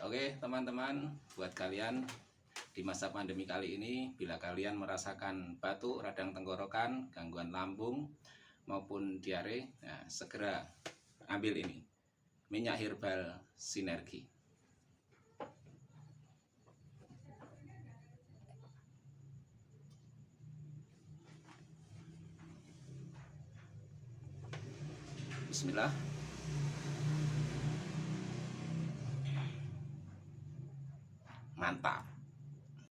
Oke teman-teman, buat kalian di masa pandemi kali ini, bila kalian merasakan batuk, radang tenggorokan, gangguan lambung maupun diare, nah, segera ambil ini, minyak herbal sinergi. Bismillah. Mantap.